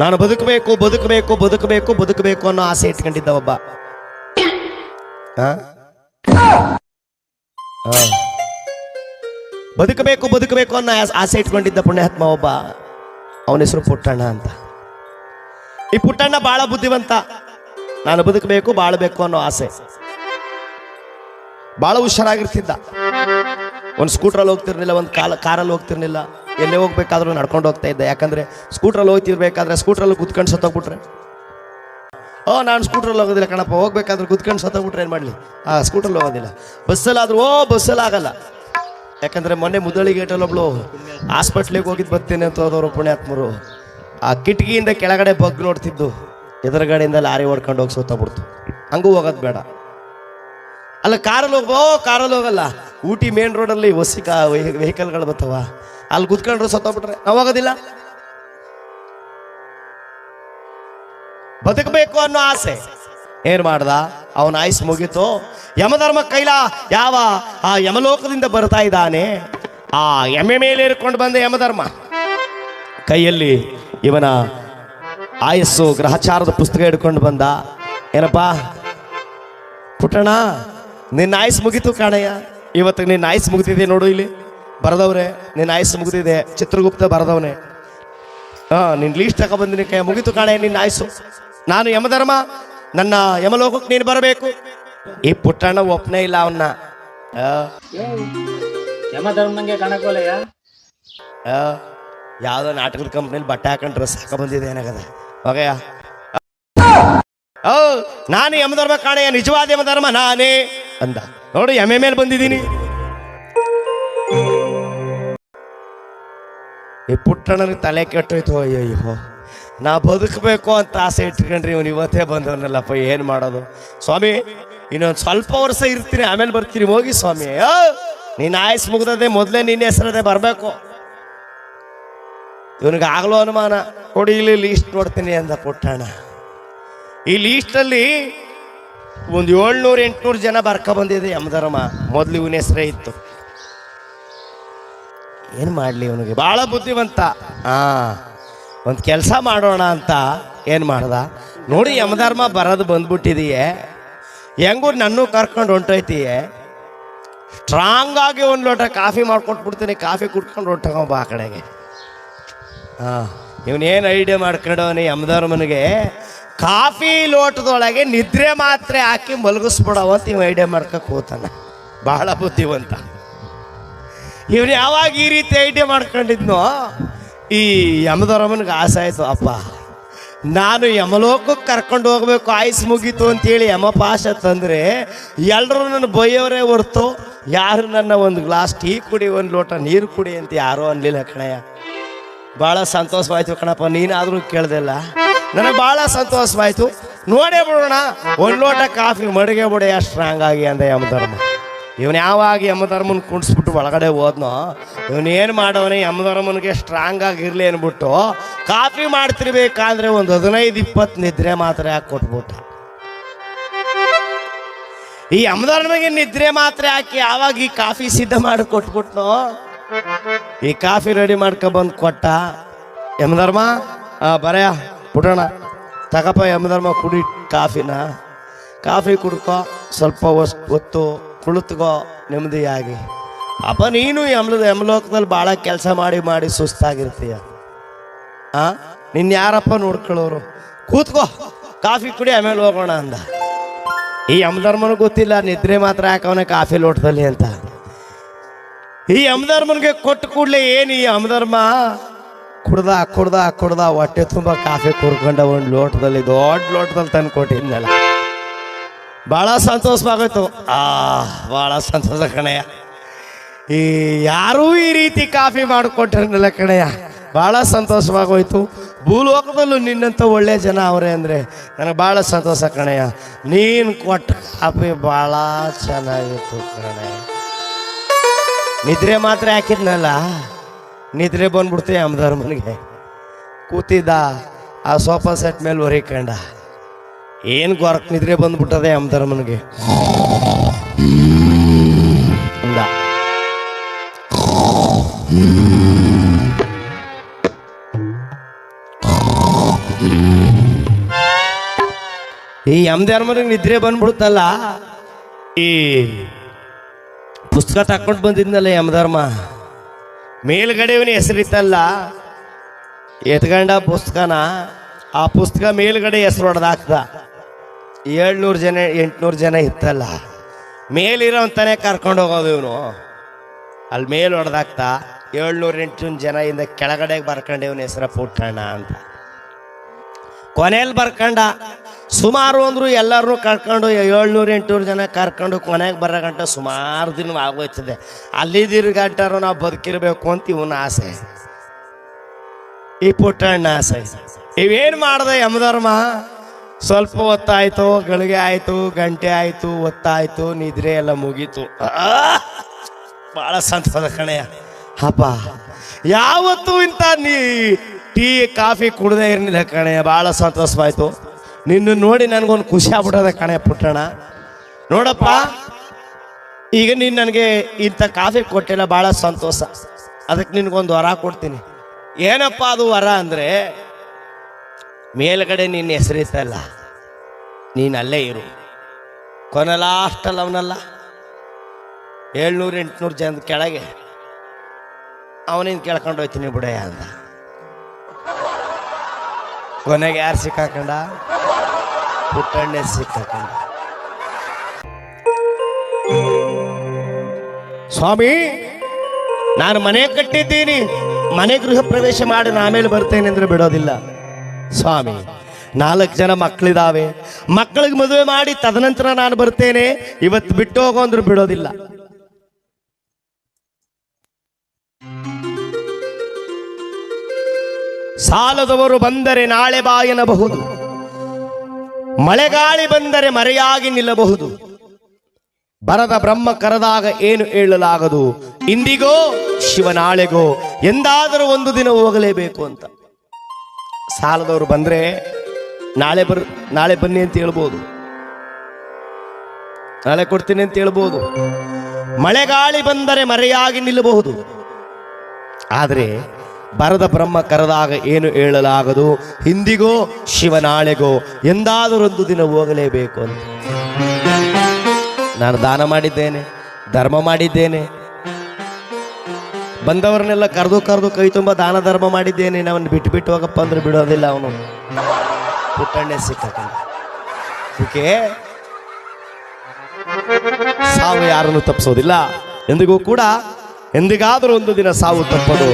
ನಾನು ಬದುಕಬೇಕು ಬದುಕಬೇಕು ಬದುಕಬೇಕು ಬದುಕಬೇಕು ಅನ್ನೋ ಆಸೆ ಇಟ್ಕೊಂಡಿದ್ದ ಒಬ್ಬ. ಬದುಕಬೇಕು ಬದುಕಬೇಕು ಅನ್ನೋ ಆಸೆ ಇಟ್ಕೊಂಡಿದ್ದ ಪುಣ್ಯಾತ್ಮ ಒಬ್ಬ. ಅವನ ಹೆಸರು ಪುಟ್ಟಣ್ಣ ಅಂತ. ಈ ಪುಟ್ಟಣ್ಣ ಬಹಳ ಬುದ್ಧಿವಂತ. ನಾನು ಬದುಕಬೇಕು ಬಾಳಬೇಕು ಅನ್ನೋ ಆಸೆ. ಬಹಳ ಹುಷಾರಾಗಿರ್ತಿದ್ದ. ಒಂದು ಸ್ಕೂಟ್ರಲ್ಲಿ ಹೋಗ್ತಿರ್ಲಿಲ್ಲ, ಒಂದು ಕಾರಲ್ಲಿ ಹೋಗ್ತಿರ್ಲಿಲ್ಲ. ಎಲ್ಲೇ ಹೋಗ್ಬೇಕಾದ್ರೂ ನಡ್ಕೊಂಡು ಹೋಗ್ತಾ ಇದ್ದ. ಯಾಕಂದ್ರೆ ಸ್ಕೂಟ್ರಲ್ಲಿ ಹೋಗ್ತಿರ್ಬೇಕಾದ್ರೆ ಸ್ಕೂಟ್ರಲ್ಲಿ ಕುತ್ಕೊಂಡು ಸತ್ತೋಗ್ಬಿಟ್ರೆ, ನಾನು ಸ್ಕೂಟ್ರಲ್ಲಿ ಹೋಗೋದಿಲ್ಲ ಕಣಪ್ಪ, ಹೋಗ್ಬೇಕಾದ್ರೆ ಕುತ್ಕೊಂಡು ಸತ್ತೋಗ್ಬಿಟ್ರೆ ಏನು ಮಾಡಲಿ, ಸ್ಕೂಟ್ರಲ್ಲಿ ಹೋಗೋದಿಲ್ಲ. ಬಸ್ಸಲ್ಲಾದ್ರೂ ಬಸ್ಸಲ್ಲಿ ಆಗಲ್ಲ. ಯಾಕಂದ್ರೆ ಮೊನ್ನೆ ಮುದಳಿ ಗೇಟಲ್ಲಿ ಒಬ್ಳು ಹಾಸ್ಪಿಟ್ಲಿಗೆ ಹೋಗಿದ್ದು ಬರ್ತೀನಿ ಅಂತ ಹೋದವರು ಪುಣ್ಯಾತ್ಮರು ಆ ಕಿಟಕಿಯಿಂದ ಕೆಳಗಡೆ ಬಗ್ ನೋಡ್ತಿದ್ದು, ಎದುರುಗಡೆಯಿಂದ ಲಾರಿ ಹೊಡ್ಕೊಂಡು ಹೋಗಿ ಸತ್ತೋಗ್ಬಿಡ್ತು. ಹಂಗೂ ಹೋಗೋದು ಬೇಡ. ಅಲ್ಲ ಕಾರಲ್ಲಿ ಹೋಗಲ್ಲ. ಊಟಿ ಮೇನ್ ರೋಡಲ್ಲಿ ವೆಹಿಕಲ್ಗಳು ಬರ್ತಾವ, ಅಲ್ಲಿ ಕುತ್ಕೊಂಡ್ರು ಸತ್ತೋಗ್ಬಿಟ್ರೆ ನಾವು ಹೋಗೋದಿಲ್ಲ. ಬದುಕಬೇಕು ಅನ್ನೋ ಆಸೆ. ಏನ್ ಮಾಡ್ದ, ಅವನ ಆಯುಸ್ ಮುಗೀತು. ಯಮಧರ್ಮ ಕೈಲ ಯಾವ ಆ ಯಮಲೋಕದಿಂದ ಬರ್ತಾ ಇದ್ದಾನೆ. ಆ ಎಮ್ಮೆ ಮೇಲೆ ಏರ್ಕೊಂಡು ಬಂದ ಯಮಧರ್ಮ ಕೈಯಲ್ಲಿ ಇವನ ಆಯಸ್ಸು ಗ್ರಹಚಾರದ ಪುಸ್ತಕ ಹಿಡ್ಕೊಂಡು ಬಂದ. ಏನಪ್ಪ ಪುಟ್ಟಣ, ನಿನ್ನ ಆಯಸ್ ಮುಗಿತು ಕಾಣಯ್ಯ, ಇವತ್ತಿಗೆ ನಿನ್ನ ಆಯಸ್ ಮುಗಿದಿದೆ ನೋಡು. ಇಲ್ಲಿ ಬರದವ್ರೆ, ನಿನ್ನ ಆಯಸ್ ಮುಗಿದಿದೆ. ಚಿತ್ರಗುಪ್ತ ಬರದವನೆ. ನಿನ್ನ ಲೀಸ್ಟ್ ತಗೊಬಂದಿನಿ ಕೈ ಮುಗಿತು ಕಾಣಯ್ಯ ನಿನ್ನ ಆಯಸ್ಸು. ನಾನು ಯಮಧರ್ಮ, ನನ್ನ ಯಮಲೋಕಕ್ಕೆ ನೀನು ಬರಬೇಕು. ಈ ಪುಟ್ಟಣ್ಣ ಒಪ್ಪನೇ ಇಲ್ಲ ಅವನ್ನ. ಯಮಧರ್ಮಂಗೆ ಕಾಣಕೋಲಯ್ಯ. ಯಾವ್ದೋ ನಾಟಕದ ಕಂಪ್ನಿಲಿ ಬಟ್ಟೆ ಹಾಕೊಂಡು ಡ್ರೆಸ್ ಹಾಕ ಬಂದಿದೆ ಏನಾಗದ ಹೋಗಯ್ಯ. ನಾನು ಯಮಧರ್ಮ ಕಾಣಯ್ಯ, ನಿಜವಾದ ಯಮಧರ್ಮ ನಾನೇ ಅಂದ. ನೋಡು ಎಮ್ಮೆ ಮೇಲೆ ಬಂದಿದ್ದೀನಿ. ಈ ಪುಟ್ಟಣ್ಣನಿಗೆ ತಲೆ ಕೆಟ್ಟೋಯ್ತು. ಅಯ್ಯೋ, ನಾ ಬದುಕಬೇಕು ಅಂತ ಆಸೆ ಇಟ್ಕೊಂಡ್ರಿ, ಇವನು ಇವತ್ತೇ ಬಂದವನಲ್ಲಪ್ಪ, ಏನು ಮಾಡೋದು ಸ್ವಾಮಿ, ಇನ್ನೊಂದು ಸ್ವಲ್ಪ ವರ್ಷ ಇರ್ತೀನಿ, ಆಮೇಲೆ ಬರ್ತೀನಿ. ಹೋಗಿ ಸ್ವಾಮಿ, ನೀನು ಆಯಸ್ ಮುಗ್ದದೆ, ಮೊದಲೇ ನಿನ್ನ ಹೆಸರದೆ ಬರಬೇಕು. ಇವನಿಗೆ ಆಗ್ಲೋ ಅನುಮಾನ. ಕೊಡಿ ಇಲ್ಲಿ ಲೀಸ್ಟ್ ನೋಡ್ತೀನಿ ಅಂದ ಪುಟ್ಟಣ್ಣ. ಈ ಲೀಸ್ಟಲ್ಲಿ ಒಂದು 700-800 ಜನ ಬರ್ಕೊಬಂದಿದೆ ಯಮಧರ್ಮ. ಮೊದಲು ಇವನ ಹೆಸರೇ ಇತ್ತು. ಏನು ಮಾಡಲಿ, ಇವನಿಗೆ ಭಾಳ ಬುದ್ಧಿವಂತ. ಒಂದು ಕೆಲಸ ಮಾಡೋಣ ಅಂತ ಏನು ಮಾಡ್ದ, ನೋಡಿ ಯಮಧರ್ಮ ಬರೋದು ಬಂದ್ಬಿಟ್ಟಿದೆಯೇ, ಹೆಂಗೂ ನನ್ನೂ ಕರ್ಕೊಂಡು ಹೊಂಟೋಯ್ತೀಯ, ಸ್ಟ್ರಾಂಗ್ ಆಗಿ ಒಂದು ಲೋಟ ಕಾಫಿ ಮಾಡ್ಕೊಟ್ಬಿಡ್ತೀನಿ, ಕಾಫಿ ಕುಡ್ಕೊಂಡು ಹೊಂಟೋಗಬ್ಬ ಆ ಕಡೆಗೆ. ಇವನೇನು ಐಡಿಯಾ ಮಾಡ್ಕೊಂಡವನಿ ಯಮಧರ್ಮನಿಗೆ, ಕಾಫಿ ಲೋಟದೊಳಗೆ ನಿದ್ರೆ ಮಾತ್ರೆ ಹಾಕಿ ಮಲಗಿಸ್ಬಿಡವಂತ ಇವ ಐಡಿಯಾ ಮಾಡ್ಕೊಕ್ ಹೋತಾನ. ಭಾಳ ಬುದ್ಧಿವಂತ ಇವನು. ಯಾವಾಗ ಈ ರೀತಿ ಐಡಿಯಾ ಮಾಡ್ಕೊಂಡಿದ್ನೋ, ಈ ಯಮಧರ್ಮನಿಗೆ ಆಸೆ ಆಯಿತು, ಅಪ್ಪ ನಾನು ಯಮಲೋಕಕ್ಕೆ ಕರ್ಕೊಂಡು ಹೋಗ್ಬೇಕು, ಆಯುಸ್ ಮುಗೀತು ಅಂತೇಳಿ ಯಮಪಾಶ ತಂದರೆ ಎಲ್ಲರೂ ನನ್ನ ಬೈಯೋರೇ ಹೊರ್ತು ಯಾರು ನನ್ನ ಒಂದು ಗ್ಲಾಸ್ ಟೀ ಕುಡಿ, ಒಂದು ಲೋಟ ನೀರು ಕುಡಿ ಅಂತ ಯಾರೂ ಅನ್ಲಿಲ್ಲ ಕಣಯ್ಯ. ಭಾಳ ಸಂತೋಷವಾಯ್ತು ಕಣಪ್ಪ, ನೀನಾದರೂ ಕೇಳ್ದಿಲ್ಲ. ನನಗೆ ಭಾಳ ಸಂತೋಷವಾಯಿತು. ನೋಡೇ ಬಿಡೋಣ, ಒಂದು ಲೋಟ ಕಾಫಿ ಮಡಿಗೆ ಬಿಡಿ ಸ್ಟ್ರಾಂಗ್ ಆಗಿ ಅಂದ ಯಮಧರ್ಮ. ಇವನು ಯಾವಾಗ ಯಮಧರ್ಮನ ಕುಣಿಸ್ಬಿಟ್ಟು ಒಳಗಡೆ ಹೋದ್ನೋ, ಇವನು ಏನು ಮಾಡೋವನೇ, ಯಮಧರ್ಮನಿಗೆ ಸ್ಟ್ರಾಂಗ್ ಆಗಿರಲಿ ಅಂದ್ಬಿಟ್ಟು ಕಾಫಿ ಮಾಡ್ತಿರ್ಬೇಕಾದ್ರೆ ಒಂದು 15-20 ನಿದ್ರೆ ಮಾತ್ರೆ ಹಾಕಿ ಕೊಟ್ಬಿಟ್ಟ. ಈ ಯಮಧರ್ಮಗೆ ನಿದ್ರೆ ಮಾತ್ರೆ ಹಾಕಿ ಯಾವಾಗ ಈ ಕಾಫಿ ಸಿದ್ಧ ಮಾಡಿ ಕೊಟ್ಬಿಟ್ನೋ, ಈ ಕಾಫಿ ರೆಡಿ ಮಾಡ್ಕೊಬಂದು ಕೊಟ್ಟ. ಯಮಧರ್ಮ ಬರೆಯ ಪುಟ್ಟಣ ತಗಪ್ಪ, ಯಮಧರ್ಮ ಕುಡಿ ಕಾಫಿನ, ಕಾಫಿ ಕುಡ್ಕೊ, ಸ್ವಲ್ಪ ಹೊತ್ತು ಕುಳಿತುಕೋ ನೆಮ್ಮದಿಯಾಗಿ. ಅಪ್ಪ ನೀನು ಯಮಲೋಕದಲ್ಲಿ ಭಾಳ ಕೆಲಸ ಮಾಡಿ ಸುಸ್ತಾಗಿರ್ತೀಯ. ನಿನ್ನ ಯಾರಪ್ಪ ನೋಡ್ಕೊಳ್ಳೋರು, ಕೂತ್ಕೋ ಕಾಫಿ ಕುಡಿ ಆಮೇಲೆ ಹೋಗೋಣ ಅಂದ. ಈ ಯಮಧರ್ಮನ ಗೊತ್ತಿಲ್ಲ ನಿದ್ರೆ ಮಾತ್ರ ಹಾಕವನ ಕಾಫಿ ಲೋಟದಲ್ಲಿ ಅಂತ. ಈ ಯಮಧರ್ಮನಿಗೆ ಕೊಟ್ಟು ಕೂಡಲೇ ಏನು ಈ ಯಮಧರ್ಮ ಕುಡ್ದ ಹೊಟ್ಟೆ ತುಂಬ ಕಾಫಿ ಕುಡ್ಕೊಂಡ ಒಂದು ಲೋಟದಲ್ಲಿ, ದೊಡ್ಡ ಲೋಟದಲ್ಲಿ ತಂದು ಕೊಟ್ಟಿದ್ನಲ್ಲ. ಭಾಳ ಸಂತೋಷವಾಗೋಯ್ತು. ಭಾಳ ಸಂತೋಷ ಕಣಯ್ಯ. ಈ ಯಾರೂ ಈ ರೀತಿ ಕಾಫಿ ಮಾಡಿಕೊಟ್ಟಿರಲಿಲ್ಲ ಕಣಯ್ಯ. ಭಾಳ ಸಂತೋಷವಾಗೋಯ್ತು. ಭೂಲೋಕದಲ್ಲೂ ನಿನ್ನಂಥ ಒಳ್ಳೆ ಜನ ಅವರೇ ಅಂದರೆ ನನಗೆ ಭಾಳ ಸಂತೋಷ ಕಣಯ್ಯ. ನೀನು ಕೊಟ್ಟ ಕಾಫಿ ಭಾಳ ಚೆನ್ನಾಗಿತ್ತು ಕಣಯ್ಯ. ನಿದ್ರೆ ಮಾತ್ರ ಹಾಕಿದ್ನಲ್ಲ, ನಿದ್ರೆ ಬಂದ್ಬಿಡ್ತು ಯಮಧರ್ಮನಿಗೆ. ಕೂತಿದ್ದ ಆ ಸೋಫಾ ಸೆಟ್ ಮೇಲೆ ಹೊರಿಕೊಂಡ. ಏನು ಗೊರಕ್ ನಿದ್ರೆ ಬಂದ್ಬಿಟ್ಟದೆ ಯಮಧರ್ಮನಿಗೆ. ಅಂದ ಈ ಯಮಧರ್ಮನಿಗೆ ನಿದ್ರೆ ಬಂದ್ಬಿಡುತ್ತಲ್ಲ, ಈ ಪುಸ್ತಕ ತಕ್ಕೊಂಡು ಬಂದಿದ್ನಲ್ಲ ಯಮಧರ್ಮ, ಮೇಲ್ಗಡೆ ಇವನ ಹೆಸರಿತ್ತಲ್ಲ, ಎತ್ಕೊಂಡ ಪುಸ್ತಕನ, ಆ ಪುಸ್ತಕ ಮೇಲ್ಗಡೆ ಹೆಸರು ಹೊಡೆದಾಕ್ದ. 700 ಜನ 800 ಜನ ಇತ್ತಲ್ಲ, ಮೇಲಿರೋ ಅಂತಾನೆ ಕರ್ಕೊಂಡು ಹೋಗೋದು ಇವನು. ಅಲ್ಲಿ ಮೇಲ್ ಹೊಡೆದಾಕ್ತಾ 700-800 ಜನ ಇಂದ ಕೆಳಗಡೆಗೆ ಬರ್ಕೊಂಡೆ ಇವನ ಹೆಸರ ಪುಟ್ಟಣ್ಣ ಅಂತ. ಕೊನೆಯಲ್ಲಿ ಬರ್ಕಂಡ ಸುಮಾರು ಅಂದ್ರು ಎಲ್ಲರೂ ಕರ್ಕೊಂಡು 700-800 ಜನ ಕರ್ಕೊಂಡು ಕೊನೆಗೆ ಬರೋ ಗಂಟ ಸುಮಾರು ದಿನ ಆಗೋಯ್ತದೆ. ಅಲ್ಲಿ ಗಂಟಾರು ನಾವು ಬದುಕಿರ್ಬೇಕು ಅಂತ ಇವನ ಆಸೆ, ಈ ಪುಟ್ಟಣ್ಣ ಆಸೆ. ಇವೇನು ಮಾಡ್ದೆ ಯಮಧರ್ಮ? ಸ್ವಲ್ಪ ಹೊತ್ತಾಯ್ತು, ಗಳಿಗೆ ಆಯ್ತು, ಗಂಟೆ ಆಯ್ತು, ಹೊತ್ತಾಯ್ತು, ನಿದ್ರೆ ಎಲ್ಲ ಮುಗೀತು. ಭಾಳ ಸಂತೋಷ ಕಣೆಯ ಅಪ್ಪ. ಯಾವತ್ತೂ ಇಂಥ ಟೀ ಕಾಫಿ ಕುಡ್ದೇ ಇರಲಿಲ್ಲ ಕಣೆಯ. ಭಾಳ ಸಂತೋಷವಾಯ್ತು ನಿನ್ನ ನೋಡಿ, ನನಗೊಂದು ಖುಷಿ ಆಗ್ಬಿಟ್ಟದೆ ಕಣೆ ಪುಟ್ಟಣ್ಣ. ನೋಡಪ್ಪ, ಈಗ ನೀನು ನನಗೆ ಇಂಥ ಕಾಫಿ ಕೊಟ್ಟಿಲ್ಲ, ಭಾಳ ಸಂತೋಷ. ಅದಕ್ಕೆ ನಿನಗೊಂದು ವರ ಕೊಡ್ತೀನಿ. ಏನಪ್ಪ ಅದು ವರ ಅಂದರೆ, ಮೇಲ್ಗಡೆ ನಿನ್ನ ಹೆಸರಿತ್ತಲ್ಲ, ನೀನು ಅಲ್ಲೇ ಇರು. ಕೊನೆ ಲಾಸ್ಟಲ್ಲಿ ಅವನಲ್ಲ 700-800 ಜನದ ಕೆಳಗೆ ಅವನಿಂದ ಕೇಳ್ಕೊಂಡು ಹೋಯ್ತೀನಿ ಬಿಡಯ್ಯ ಅಂದ. ಕೊನೆಗೆ ಯಾರು ಸಿಕ್ಕಾಕಂಡ? ಪುಟ್ಟಣ್ಣೆ ಸಿಕ್ಕಾಕಂಡ. ಸ್ವಾಮಿ, ನಾನು ಮನೆ ಕಟ್ಟಿದ್ದೀನಿ, ಮನೆ ಗೃಹ ಪ್ರವೇಶ ಮಾಡಿ ಆಮೇಲೆ ಬರ್ತೇನೆ ಅಂದ್ರೆ ಬಿಡೋದಿಲ್ಲ ಸ್ವಾಮಿ. 4 ಜನ ಮಕ್ಕಳಿದಾವೆ, ಮಕ್ಕಳಿಗೆ ಮದುವೆ ಮಾಡಿ ತದನಂತರ ನಾನು ಬರ್ತೇನೆ, ಇವತ್ತು ಬಿಟ್ಟು ಹೋಗೋ ಅಂದ್ರೆ ಬಿಡೋದಿಲ್ಲ. ಸಾಲದವರು ಬಂದರೆ ನಾಳೆ ಬಾ ಎನ್ನಬಹುದು, ಮಳೆಗಾಳಿ ಬಂದರೆ ಮರೆಯಾಗಿ ನಿಲ್ಲಬಹುದು, ಬರದ ಬ್ರಹ್ಮ ಕರೆದಾಗ ಏನು ಹೇಳಲಾಗದು, ಇಂದಿಗೋ ಶಿವನಾಳೆಗೋ ಎಂದಾದರೂ ಒಂದು ದಿನ ಹೋಗಲೇಬೇಕು ಅಂತ. ಸಾಲದವರು ಬಂದರೆ ನಾಳೆ ಬನ್ನಿ ಅಂತ ಹೇಳ್ಬೋದು, ನಾಳೆ ಕೊಡ್ತೀನಿ ಅಂತ ಹೇಳ್ಬೋದು. ಮಳೆಗಾಳಿ ಬಂದರೆ ಮರೆಯಾಗಿ ನಿಲ್ಲಬಹುದು, ಆದರೆ ಬರದ ಬ್ರಹ್ಮ ಕರೆದಾಗ ಏನು ಹೇಳಲಾಗದು, ಹಿಂದಿಗೋ ಶಿವನಾಳೆಗೋ ಎಂದಾದರೊಂದು ದಿನ ಹೋಗಲೇಬೇಕು ಅಂತ. ನಾನು ದಾನ ಮಾಡಿದ್ದೇನೆ, ಧರ್ಮ ಮಾಡಿದ್ದೇನೆ, ಬಂದವರನ್ನೆಲ್ಲ ಕರೆದು ಕೈ ತುಂಬ ದಾನ ಧರ್ಮ ಮಾಡಿದ್ದೇನೆ. ಅವನು ಬಿಟ್ಟು ಹೋಗಪ್ಪ ಅಂದ್ರೆ ಬಿಡೋದಿಲ್ಲ ಅವನು. ಪುಟ್ಟಣ್ಣೆ ಸಿಕ್ಕಂಡ. ಅದಕ್ಕೆ ಸಾವು ಯಾರನ್ನು ತಪ್ಪಿಸೋದಿಲ್ಲ, ಎಂದಿಗೂ ಕೂಡ ಎಂದಿಗಾದರೂ ಒಂದು ದಿನ ಸಾವು ತಪ್ಪದು.